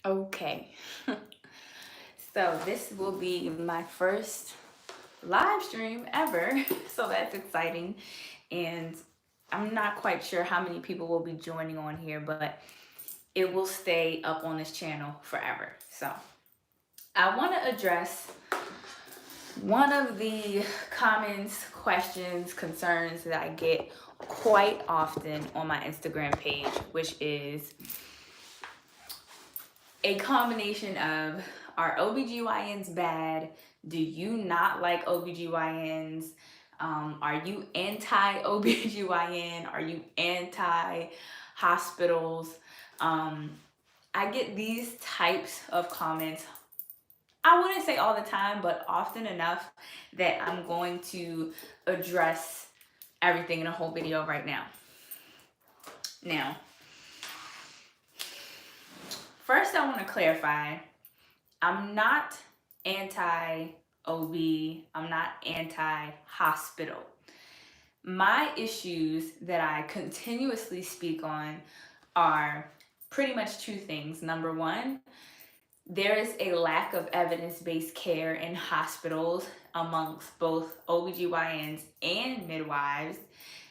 Okay, so this will be my first live stream ever, so that's exciting. And I'm not quite sure how many people will be joining on here, but it will stay up on this channel forever. So I want to address one of the comments, questions, concerns that I get quite often on my Instagram page, which is a combination of, are OBGYNs bad? Do you not like OBGYNs? Are you anti-OBGYN? Are you anti-hospitals? I get these types of comments, I wouldn't say all the time, but often enough that I'm going to address everything in a whole video right now. Now, first I want to clarify, I'm not anti-OB, I'm not anti-hospital. My issues that I continuously speak on are pretty much two things. Number one, there is a lack of evidence-based care in hospitals amongst both OBGYNs and midwives.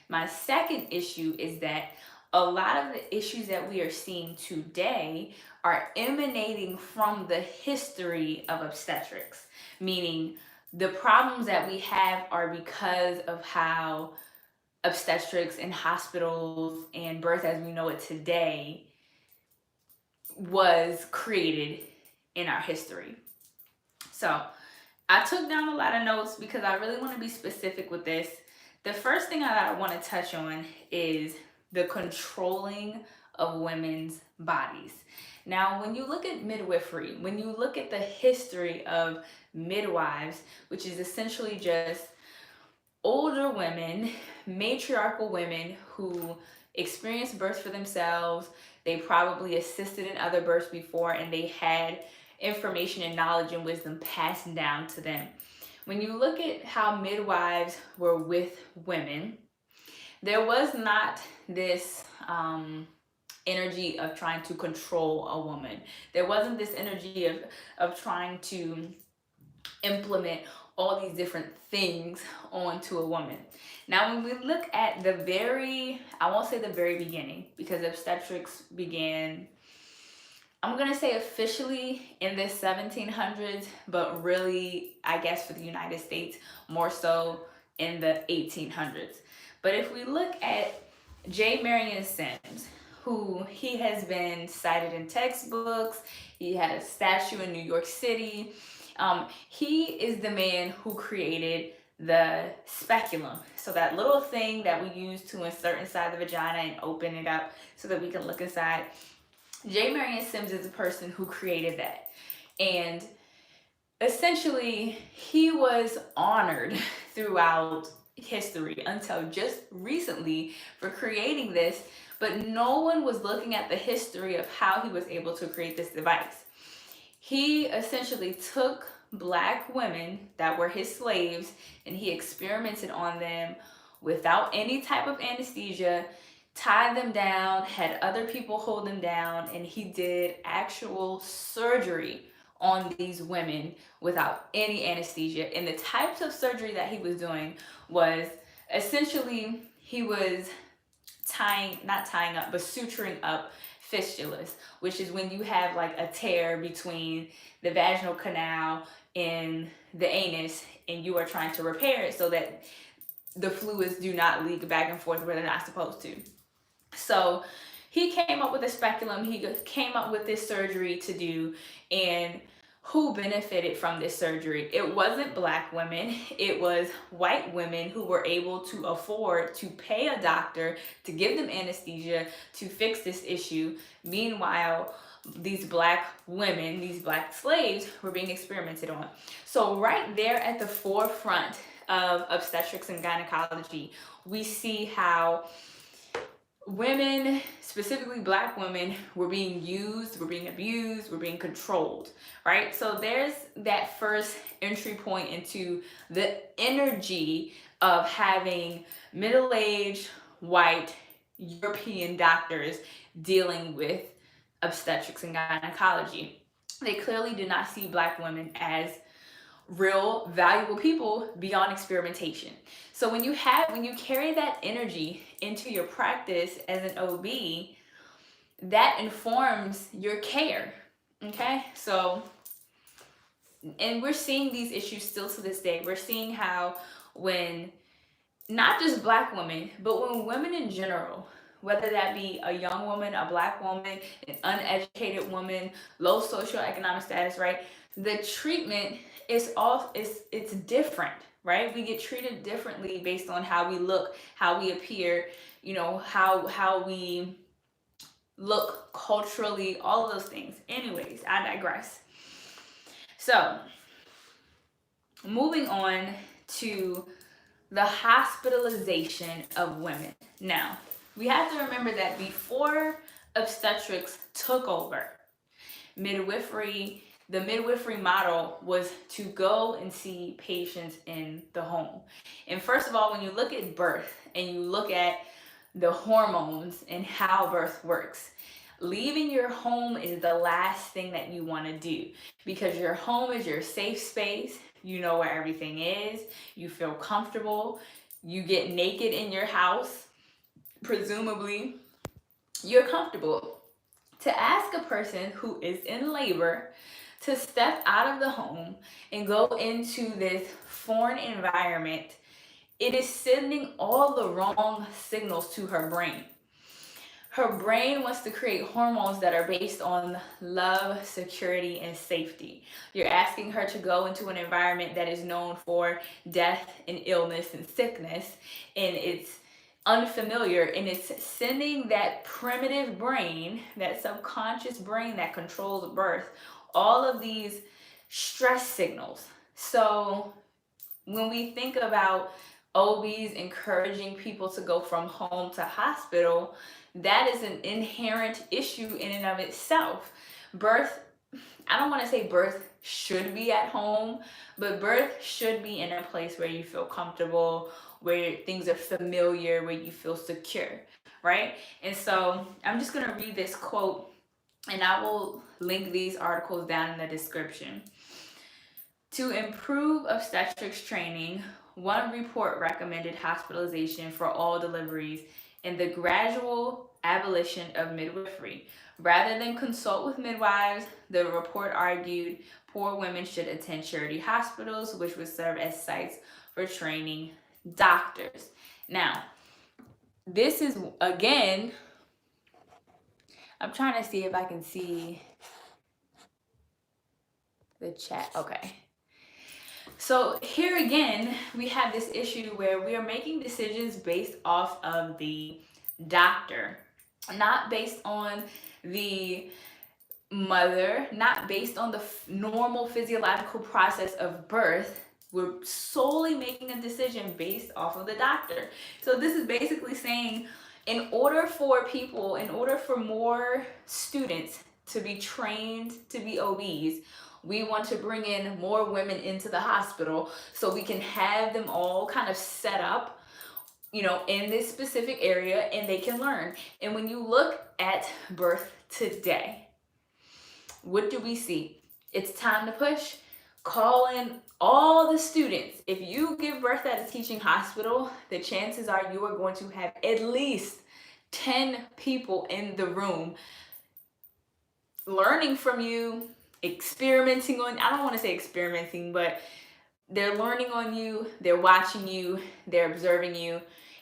My second issue is that a lot of the issues that we are seeing today are emanating from the history of obstetrics, meaning the problems that we have are because of how obstetrics and hospitals and birth as we know it today was created in our history. So I took down a lot of notes because I really want to be specific with this. The first thing that I want to touch on is the controlling of women's bodies. Now, when you look at midwifery, when you look at the history of midwives, which is essentially just older women, matriarchal women who experienced birth for themselves, they probably assisted in other births before, and they had information and knowledge and wisdom passed down to them. When you look at how midwives were with women, there was not this energy of trying to control a woman. There wasn't this energy of trying to implement all these different things onto a woman. Now, when we look at the very, I won't say the very beginning, because obstetrics began, I'm going to say officially in the 1700s, but really, I guess for the United States, more so in the 1800s. But if we look at J. Marion Sims, who he has been cited in textbooks, he had a statue in New York City. He is the man who created the speculum. So that little thing that we use to insert inside the vagina and open it up so that we can look inside. J. Marion Sims is the person who created that. And essentially, he was honored throughout history until just recently for creating this, but no one was looking at the history of how he was able to create this device. He essentially took Black women that were his slaves and he experimented on them without any type of anesthesia, tied them down, had other people hold them down, and he did actual surgery on these women without any anesthesia. And the types of surgery that he was doing was essentially, he was not tying up, but suturing up fistulas, which is when you have like a tear between the vaginal canal and the anus, and you are trying to repair it so that the fluids do not leak back and forth where they're not supposed to. So he came up with a speculum, he came up with this surgery to do, and who benefited from this surgery? It wasn't Black women, it was white women who were able to afford to pay a doctor to give them anesthesia to fix this issue. Meanwhile, these Black women, these Black slaves, were being experimented on. So right there at the forefront of obstetrics and gynecology, we see how women, specifically Black women, were being used, were being abused, were being controlled, right? So there's that first entry point into the energy of having middle-aged, white, European doctors dealing with obstetrics and gynecology. They clearly do not see Black women as real valuable people beyond experimentation. So when you carry that energy into your practice as an OB, that informs your care. Okay? So, and we're seeing these issues still to this day. We're seeing how when not just Black women, but when women in general, whether that be a young woman, a Black woman, an uneducated woman, low socioeconomic status, right? The treatment is it's different, right? We get treated differently based on how we look, how we appear, how we look culturally, all of those things. Anyways, I digress. So, moving on to the hospitalization of women. Now, we have to remember that before obstetrics took over, the midwifery model was to go and see patients in the home. And first of all, when you look at birth and you look at the hormones and how birth works, leaving your home is the last thing that you want to do, because your home is your safe space. You know where everything is. You feel comfortable. You get naked in your house. Presumably, you're comfortable. To ask a person who is in labor to step out of the home and go into this foreign environment, it is sending all the wrong signals to her brain. Her brain wants to create hormones that are based on love, security, and safety. You're asking her to go into an environment that is known for death and illness and sickness, and it's unfamiliar, and it's sending that primitive brain, that subconscious brain that controls birth, all of these stress signals. So when we think about OBs encouraging people to go from home to hospital, that is an inherent issue in and of itself. Birth, I don't want to say birth should be at home, but birth should be in a place where you feel comfortable, where things are familiar, where you feel secure, right? And so I'm just going to read this quote, and I will link these articles down in the description. To improve obstetrics training, one report recommended hospitalization for all deliveries and the gradual abolition of midwifery. Rather than consult with midwives, the report argued poor women should attend charity hospitals, which would serve as sites for training doctors. Now, this is, again, I'm trying to see if I can see the chat. Okay. So here again, we have this issue where we are making decisions based off of the doctor, not based on the mother, not based on the normal physiological process of birth. We're solely making a decision based off of the doctor. So this is basically saying, in order for more students to be trained to be OBs, we want to bring in more women into the hospital so we can have them all kind of set up, in this specific area, and they can learn. And when you look at birth today, what do we see? It's time to push. Call in all the students. If you give birth at a teaching hospital, the chances are you are going to have at least 10 people in the room learning from you, experimenting on, I don't want to say experimenting, but they're learning on you, they're watching you, they're observing you.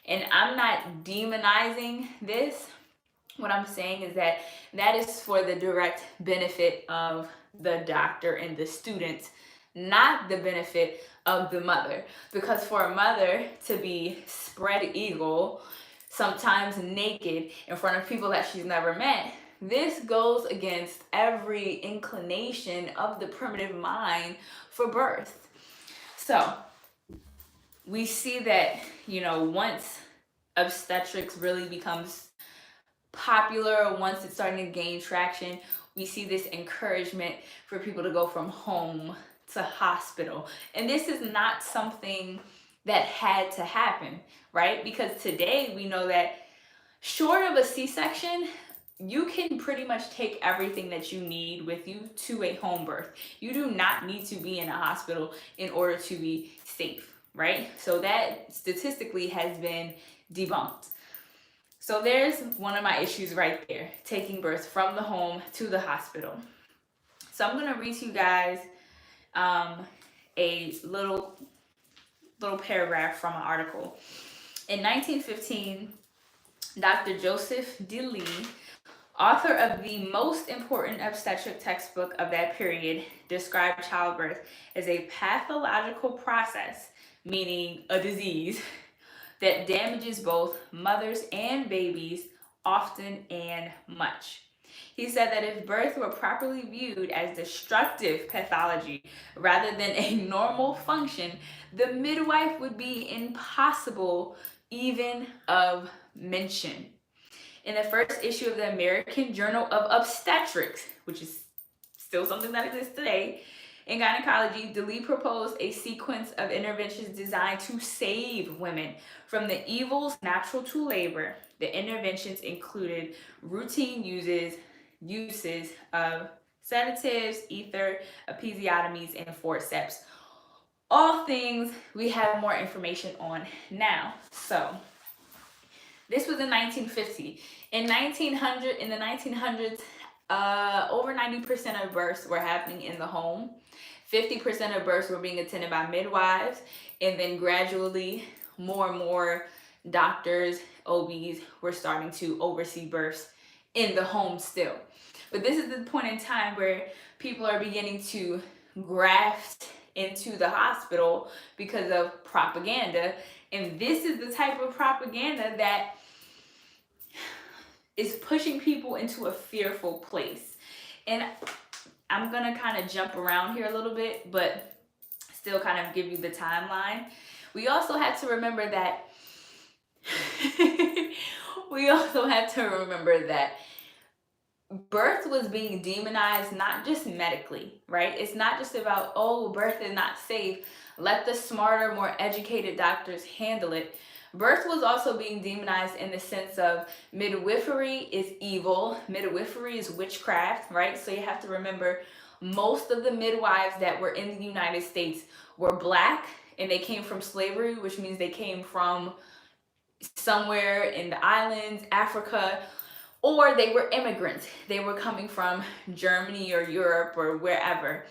And I'm not demonizing this. What I'm saying is that is for the direct benefit of the doctor and the students, not the benefit of the mother. Because for a mother to be spread eagle, sometimes naked in front of people that she's never met, this goes against every inclination of the primitive mind for birth. So we see that, once obstetrics really becomes popular, once it's starting to gain traction, we see this encouragement for people to go from home to hospital. And this is not something that had to happen, right? Because today we know that short of a C-section, you can pretty much take everything that you need with you to a home birth. You do not need to be in a hospital in order to be safe, right? So that statistically has been debunked. So there's one of my issues right there, taking birth from the home to the hospital. So I'm going to read to you guys a little paragraph from an article. In 1915, Dr. Joseph D. Lee, author of the most important obstetric textbook of that period, described childbirth as a pathological process, meaning a disease, that damages both mothers and babies often and much. He said that if birth were properly viewed as destructive pathology rather than a normal function, the midwife would be impossible even of mention. In the first issue of the American Journal of Obstetrics, which is still something that exists today, in gynecology, DeLee proposed a sequence of interventions designed to save women from the evils natural to labor. The interventions included routine uses of sedatives, ether, episiotomies, and forceps. All things we have more information on now. So this was in 1950. In the 1900s, over 90% of births were happening in the home. 50% of births were being attended by midwives, and then gradually more and more doctors, OBs were starting to oversee births in the home still. But this is the point in time where people are beginning to graft into the hospital because of propaganda. And this is the type of propaganda that is pushing people into a fearful place. And I'm going to kind of jump around here a little bit, but still kind of give you the timeline. We also have to remember that birth was being demonized, not just medically, right? It's not just about, oh, birth is not safe. Let the smarter, more educated doctors handle it. Birth was also being demonized in the sense of midwifery is evil. Midwifery is witchcraft, right? So you have to remember most of the midwives that were in the United States were Black, and they came from slavery, which means they came from somewhere in the islands, Africa, or they were immigrants. They were coming from Germany or Europe or wherever.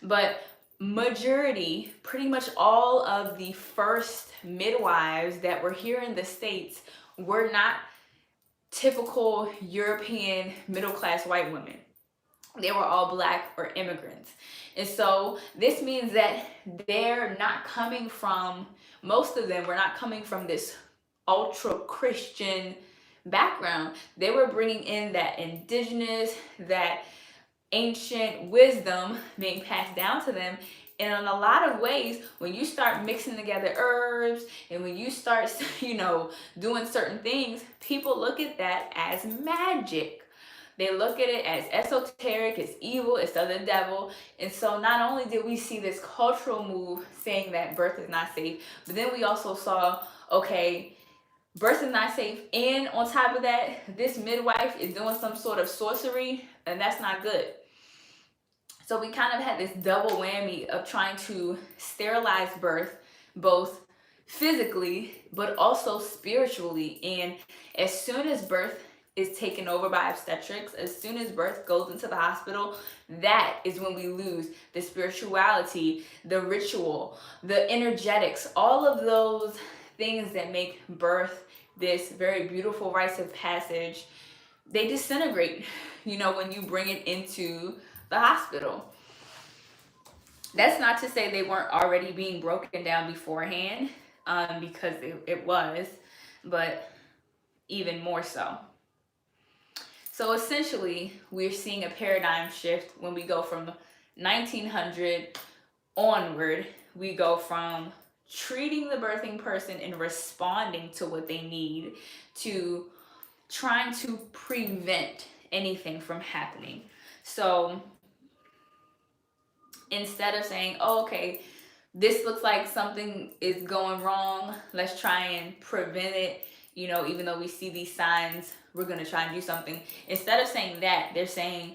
But majority, pretty much all of the first midwives that were here in the States were not typical European middle-class white women. They were all Black or immigrants. And so this means that they're not coming from, most of them were not coming from this ultra Christian background. They were bringing in that indigenous, that ancient wisdom being passed down to them. And in a lot of ways, when you start mixing together herbs and when you start, doing certain things, people look at that as magic. They look at it as esoteric, it's evil, it's of the devil. And so not only did we see this cultural move saying that birth is not safe, but then we also saw, okay, birth is not safe, and on top of that, this midwife is doing some sort of sorcery, and that's not good. So we kind of had this double whammy of trying to sterilize birth, both physically, but also spiritually. And as soon as birth is taken over by obstetrics, as soon as birth goes into the hospital, that is when we lose the spirituality, the ritual, the energetics, all of those things that make birth this very beautiful rites of passage. They disintegrate, when you bring it into the hospital. That's not to say they weren't already being broken down beforehand, because it was, but even more so. So essentially, we're seeing a paradigm shift when we go from 1900 onward. We go from treating the birthing person and responding to what they need to trying to prevent anything from happening. So instead of saying, oh, okay, this looks like something is going wrong, let's try and prevent it, even though we see these signs we're going to try and do something. Instead of saying that, they're saying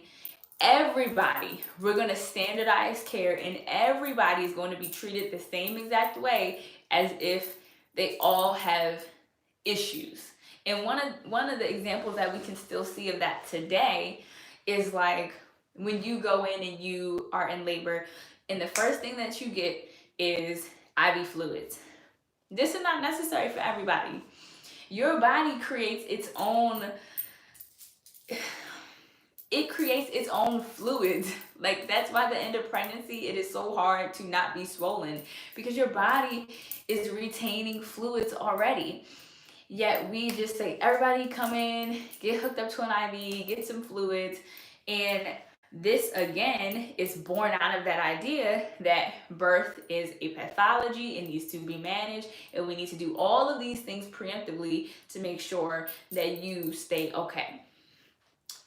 everybody, we're going to standardize care, and everybody is going to be treated the same exact way as if they all have issues. And one of the examples that we can still see of that today is like when you go in and you are in labor, and the first thing that you get is IV fluids. This is not necessary for everybody. Your body creates its own fluids. Like, that's why the end of pregnancy, it is so hard to not be swollen, because your body is retaining fluids already. Yet we just say, everybody come in, get hooked up to an IV, get some fluids. And this, again, is born out of that idea that birth is a pathology, it needs to be managed, and we need to do all of these things preemptively to make sure that you stay okay.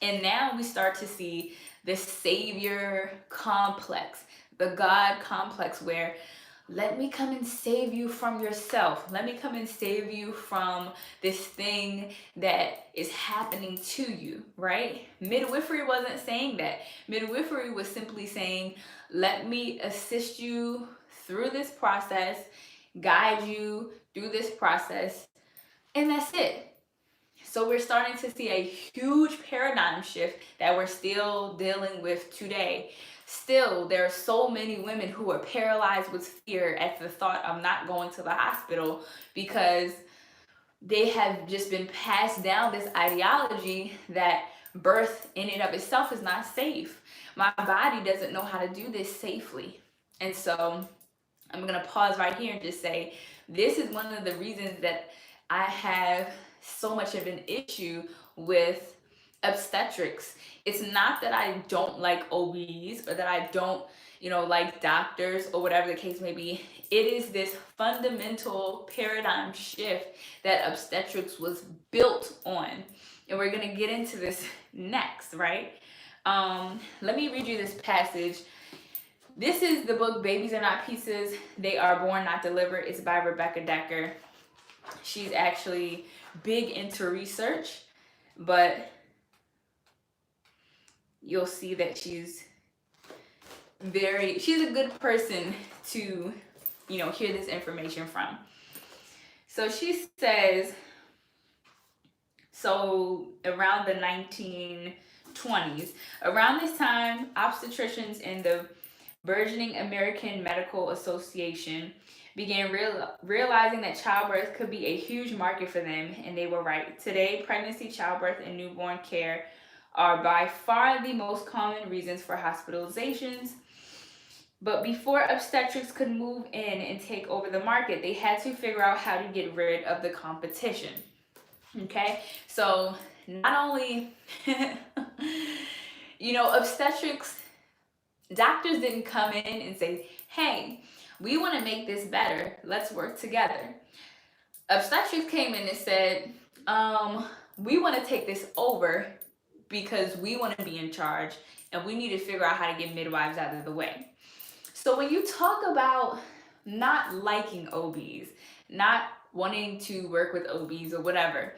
And now we start to see the savior complex, the God complex, where let me come and save you from yourself. Let me come and save you from this thing that is happening to you, right? Midwifery wasn't saying that. Midwifery was simply saying, let me assist you through this process, guide you through this process, and that's it. So we're starting to see a huge paradigm shift that we're still dealing with today. Still, there are so many women who are paralyzed with fear at the thought of not going to the hospital, because they have just been passed down this ideology that birth in and of itself is not safe. My body doesn't know how to do this safely. And so I'm going to pause right here and just say, this is one of the reasons that I have so much of an issue with obstetrics. It's not that I don't like OBs or that I don't, like doctors or whatever the case may be. It is this fundamental paradigm shift that obstetrics was built on. And we're going to get into this next, right? Let me read you this passage. This is the book, Babies Are Not Pieces, They Are Born Not Delivered. It's by Rebecca Decker. She's actually big into research, but you'll see that she's a good person to, hear this information from. So she says, so around the 1920s, around this time, obstetricians in the burgeoning American Medical Association began realizing that childbirth could be a huge market for them, and they were right. Today, pregnancy, childbirth, and newborn care are by far the most common reasons for hospitalizations. But before obstetrics could move in and take over the market, they had to figure out how to get rid of the competition. Okay, so not only, obstetrics, doctors didn't come in and say, hey, we want to make this better, let's work together. Obstetrics came in and said, we want to take this over because we want to be in charge, and we need to figure out how to get midwives out of the way. So when you talk about not liking OBs, not wanting to work with OBs or whatever,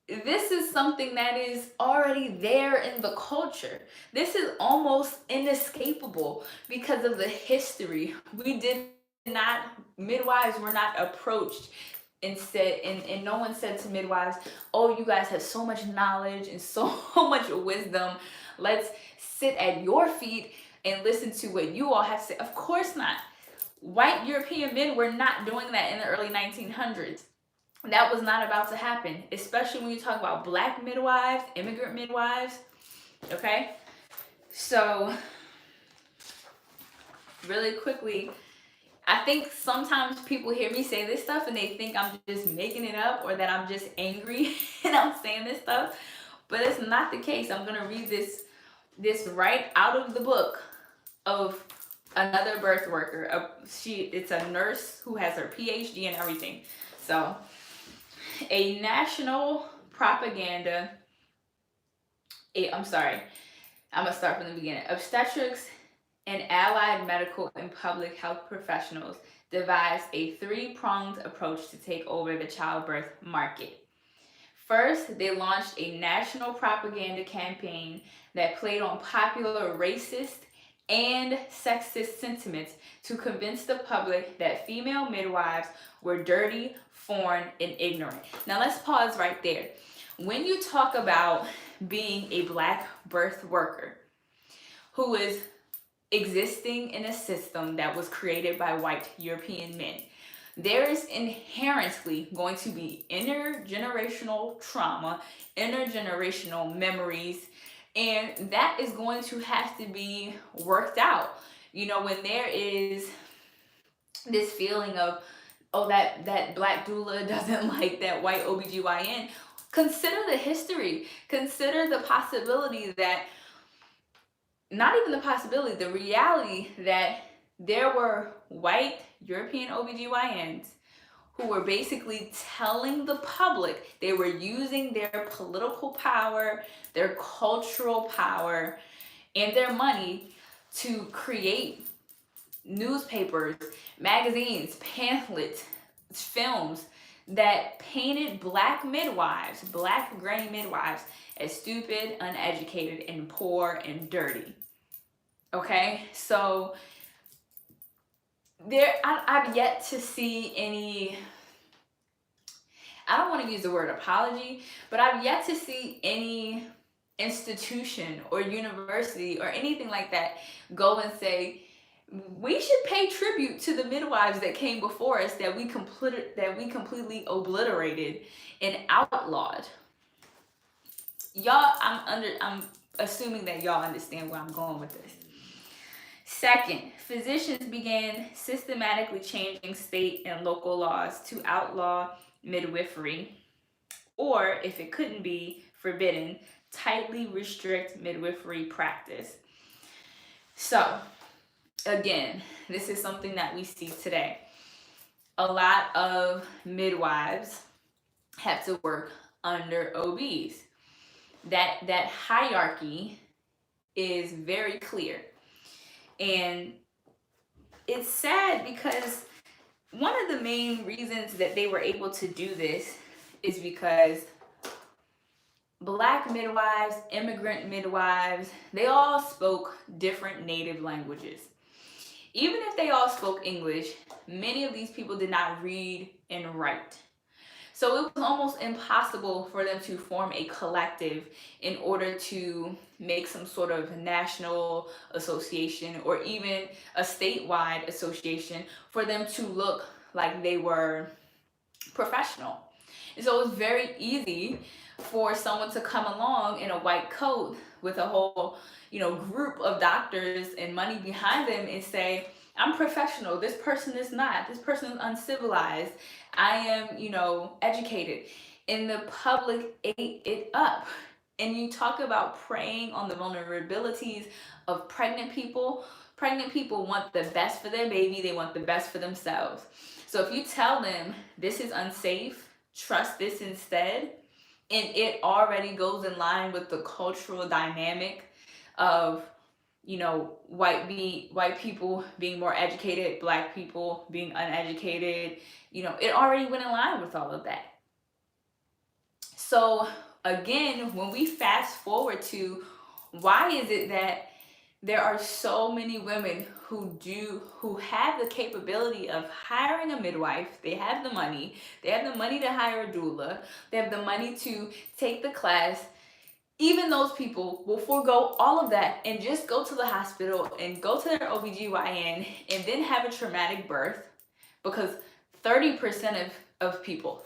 this is something that is already there in the culture. This is almost inescapable because of the history. Midwives were not approached and said, and no one said to midwives, oh, you guys have so much knowledge and so much wisdom. Let's sit at your feet and listen to what you all have to say. Of course not. White European men were not doing that in the early 1900s. That was not about to happen, especially when you talk about Black midwives, immigrant midwives, okay? So, really quickly, I think sometimes people hear me say this stuff and they think I'm just making it up or that I'm just angry and I'm saying this stuff, but it's not the case. I'm going to read this right out of the book of another birth worker. It's a nurse who has her PhD and everything. So, a national propaganda, I'm going to start from the beginning. Obstetrics and allied medical and public health professionals devised a three-pronged approach to take over the childbirth market. First, they launched a national propaganda campaign that played on popular racist and sexist sentiments to convince the public that female midwives were dirty, foreign, and ignorant. Now let's pause right there. When you talk about being a black birth worker who is existing in a system that was created by white European men, there is inherently going to be intergenerational trauma, intergenerational memories, and that is going to have to be worked out. You know, when there is this feeling of, oh, that black doula doesn't like that white OBGYN, consider the history. Consider the possibility that, not even the possibility, the reality that there were white European OBGYNs who were basically telling the public they were using their political power, their cultural power, and their money to create newspapers, magazines, pamphlets, films that painted black midwives, black gray midwives, as stupid, uneducated, and poor and dirty. Okay, so I've yet to see any, I don't want to use the word apology, but I've yet to see any institution or university or anything like that go and say, we should pay tribute to the midwives that came before us that we completely obliterated and outlawed. Y'all, I'm assuming that y'all understand where I'm going with this. Second, physicians began systematically changing state and local laws to outlaw midwifery, or if it couldn't be forbidden, tightly restrict midwifery practice. So, again, this is something that we see today. A lot of midwives have to work under OBs. That hierarchy is very clear. And it's sad because one of the main reasons that they were able to do this is because black midwives, immigrant midwives, they all spoke different native languages. Even if they all spoke English, many of these people did not read and write. So it was almost impossible for them to form a collective in order to make some sort of national association or even a statewide association for them to look like they were professional. And so it was very easy for someone to come along in a white coat with a whole, group of doctors and money behind them and say, I'm professional. This person is not. This person is uncivilized. I am, educated. And the public ate it up. And you talk about preying on the vulnerabilities of pregnant people. Pregnant people want the best for their baby. They want the best for themselves. So if you tell them this is unsafe, trust this instead, and it already goes in line with the cultural dynamic of, white people being more educated, black people being uneducated, it already went in line with all of that. So again, when we fast forward to why is it that there are so many women who have the capability of hiring a midwife, they have the money to hire a doula, they have the money to take the class, even those people will forego all of that and just go to the hospital and go to their OBGYN and then have a traumatic birth, because 30% of people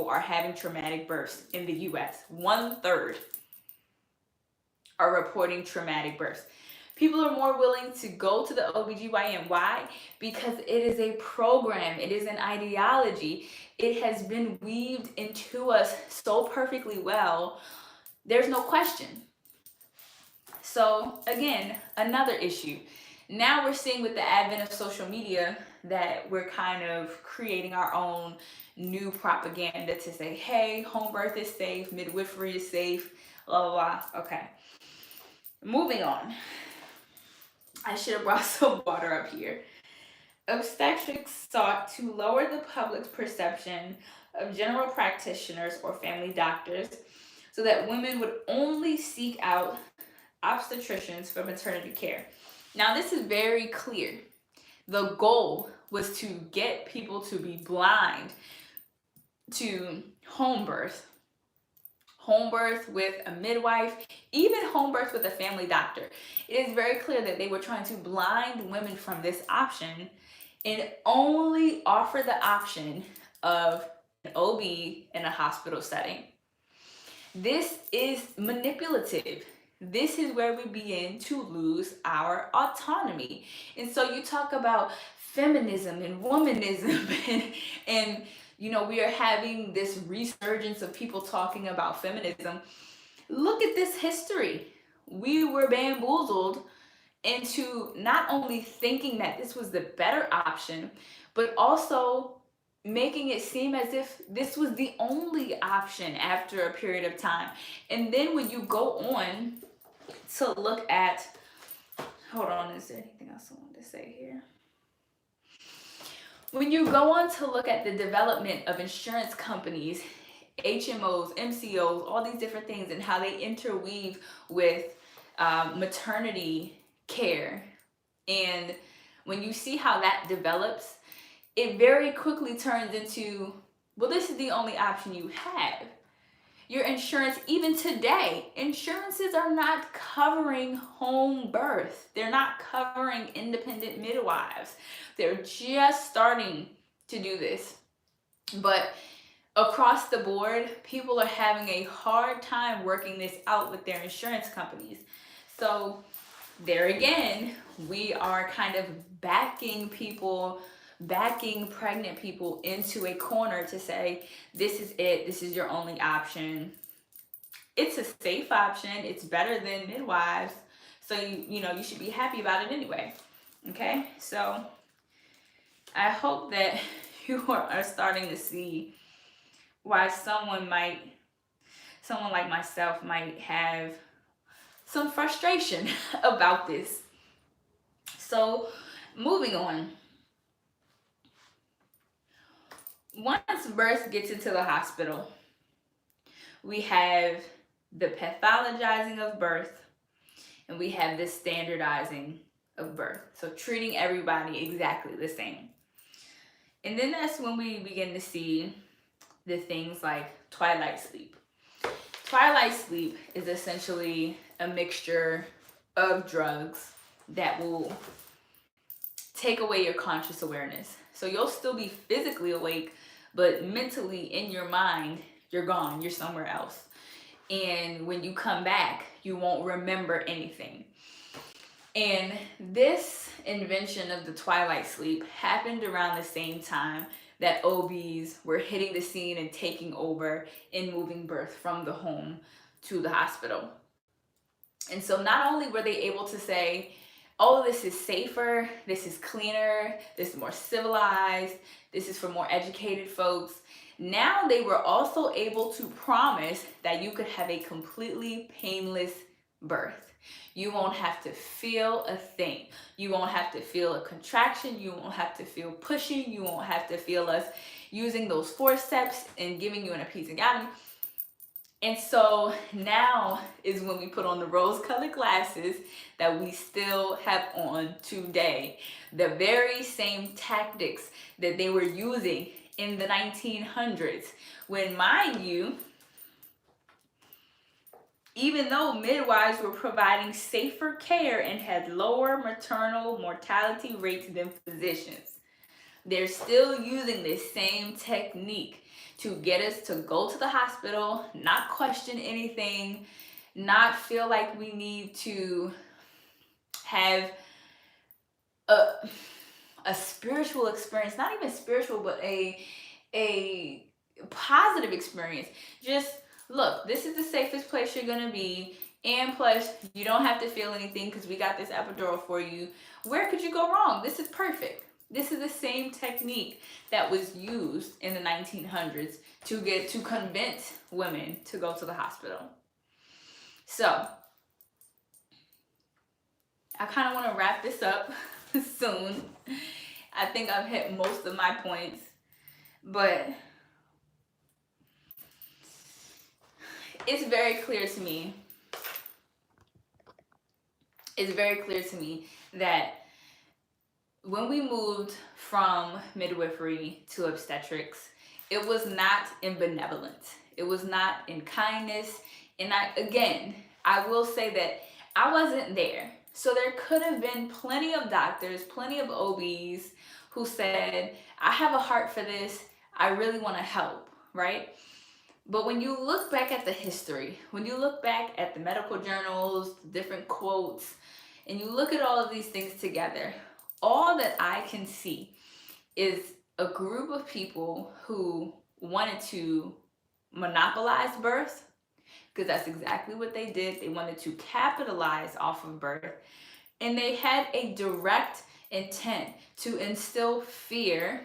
are having traumatic births in the US. 1/3 are reporting traumatic births. People are more willing to go to the OBGYN. Why? Because it is a program. It is an ideology. It has been weaved into us so perfectly well. There's no question. So again, another issue. Now we're seeing with the advent of social media that we're kind of creating our own new propaganda to say, hey, home birth is safe, midwifery is safe, blah, blah, blah. Okay. Moving on. I should have brought some water up here. Obstetrics sought to lower the public's perception of general practitioners or family doctors so that women would only seek out obstetricians for maternity care. Now, this is very clear. The goal was to get people to be blind to home birth with a midwife, even home birth with a family doctor. It is very clear that they were trying to blind women from this option and only offer the option of an OB in a hospital setting. This is manipulative. This is where we begin to lose our autonomy. And so you talk about feminism and womanism and we are having this resurgence of people talking about feminism. Look at this history. We were bamboozled into not only thinking that this was the better option, but also making it seem as if this was the only option after a period of time. And then when you go on to look at, hold on, is there anything else I wanted to say here? When you go on to look at the development of insurance companies, HMOs, MCOs, all these different things, and how they interweave with maternity care, and when you see how that develops, it very quickly turns into, well, this is the only option you have. Your insurance, even today, insurances are not covering home birth. They're not covering independent midwives. They're just starting to do this. But across the board, people are having a hard time working this out with their insurance companies. So there again, we are kind of backing pregnant people into a corner to say, this is it, this is your only option. It's a safe option, it's better than midwives, so you should be happy about it anyway. Okay, so I hope that you are starting to see why someone like myself might have some frustration about this. So moving on. Once birth gets into the hospital, we have the pathologizing of birth and we have the standardizing of birth. So treating everybody exactly the same. And then that's when we begin to see the things like twilight sleep. Twilight sleep is essentially a mixture of drugs that will take away your conscious awareness. So you'll still be physically awake, but mentally in your mind, you're gone, you're somewhere else. And when you come back, you won't remember anything. And this invention of the twilight sleep happened around the same time that OBs were hitting the scene and taking over in moving birth from the home to the hospital. And so not only were they able to say, oh, this is safer, this is cleaner, this is more civilized, this is for more educated folks. Now they were also able to promise that you could have a completely painless birth. You won't have to feel a thing. You won't have to feel a contraction. You won't have to feel pushing. You won't have to feel us using those forceps and giving you an episiotomy. And so now is when we put on the rose-colored glasses that we still have on today. The very same tactics that they were using in the 1900s, when, mind you, even though midwives were providing safer care and had lower maternal mortality rates than physicians, they're still using this same technique to get us to go to the hospital, not question anything, not feel like we need to have a spiritual experience, not even spiritual, but a positive experience. Just look, this is the safest place you're gonna be, and plus you don't have to feel anything because we got this epidural for you. Where could you go wrong? This is perfect. This is the same technique that was used in the 1900s to convince women to go to the hospital. So I kind of want to wrap this up soon. I think I've hit most of my points, but it's very clear to me. It's very clear to me that when we moved from midwifery to obstetrics, it was not in benevolence. It was not in kindness. And I will say that I wasn't there. So there could have been plenty of doctors, plenty of OBs who said, I have a heart for this. I really want to help, right? But when you look back at the history, when you look back at the medical journals, different quotes, and you look at all of these things together, all that I can see is a group of people who wanted to monopolize birth, because that's exactly what they did. They wanted to capitalize off of birth, and they had a direct intent to instill fear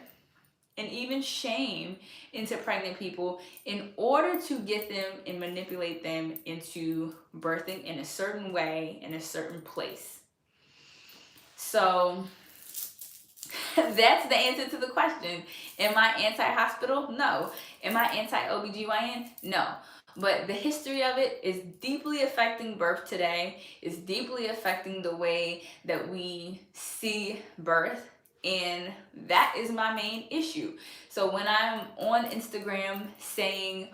and even shame into pregnant people in order to get them and manipulate them into birthing in a certain way, in a certain place. So that's the answer to the question. Am I anti-hospital? No. Am I anti-OBGYN? No. But the history of it is deeply affecting birth today, is deeply affecting the way that we see birth. And that is my main issue. So when I'm on Instagram saying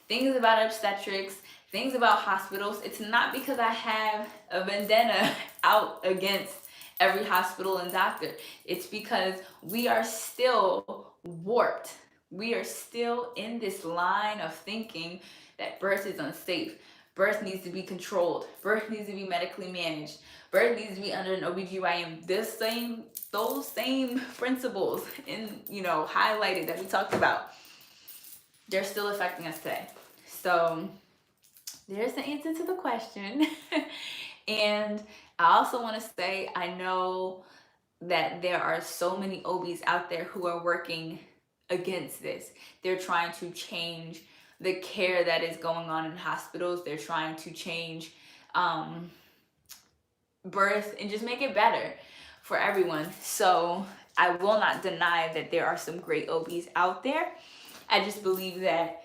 things about obstetrics, things about hospitals, it's not because I have a vendetta out against every hospital and doctor. It's because we are still warped. We are still in this line of thinking that birth is unsafe. Birth needs to be controlled. Birth needs to be medically managed. Birth needs to be under an OBGYN. Those same principles highlighted that we talked about, they're still affecting us today. So there's the answer to the question. And I also want to say, I know that there are so many OBs out there who are working against this. They're trying to change the care that is going on in hospitals. They're trying to change birth and just make it better for everyone. So I will not deny that there are some great OBs out there. I just believe that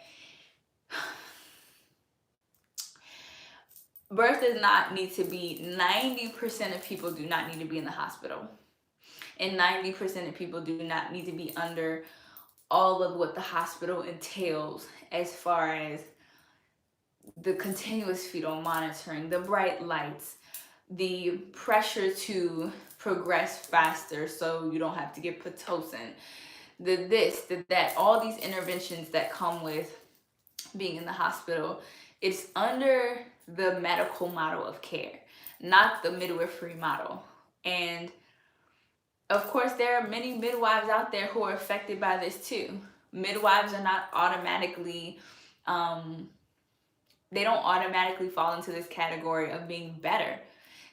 birth does not need to be, 90% of people do not need to be in the hospital. And 90% of people do not need to be under all of what the hospital entails as far as the continuous fetal monitoring, the bright lights, the pressure to progress faster so you don't have to get Pitocin, the this, the that, all these interventions that come with being in the hospital. It's under the medical model of care, not the midwifery model. And of course, there are many midwives out there who are affected by this too. Midwives are not automatically, they don't automatically fall into this category of being better,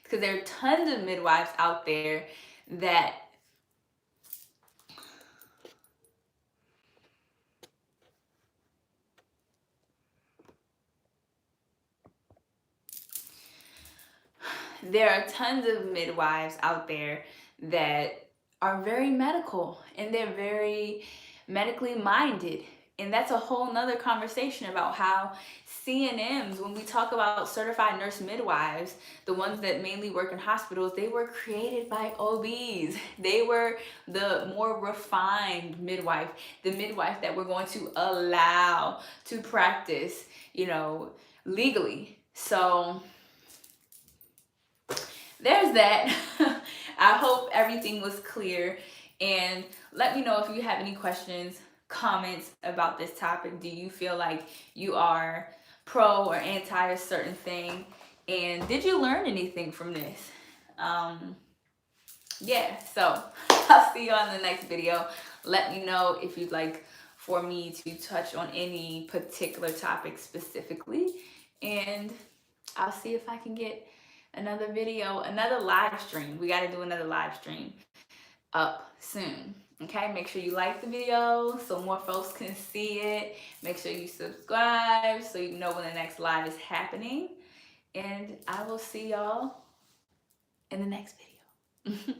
because there are tons of midwives out there that are very medical, and they're very medically minded. And that's a whole nother conversation about how CNMs, when we talk about certified nurse midwives, the ones that mainly work in hospitals, they were created by OBs. They were the more refined midwife, the midwife that we're going to allow to practice, legally. So there's that. I hope everything was clear, and let me know if you have any questions, comments about this topic. Do you feel like you are pro or anti a certain thing, and did you learn anything from this? So I'll see you on the next video. Let me know if you'd like for me to touch on any particular topic specifically, and I'll see if I can get another video, another live stream. We got to do another live stream up soon. Okay, make sure you like the video so more folks can see it. Make sure you subscribe so you know when the next live is happening. And I will see y'all in the next video.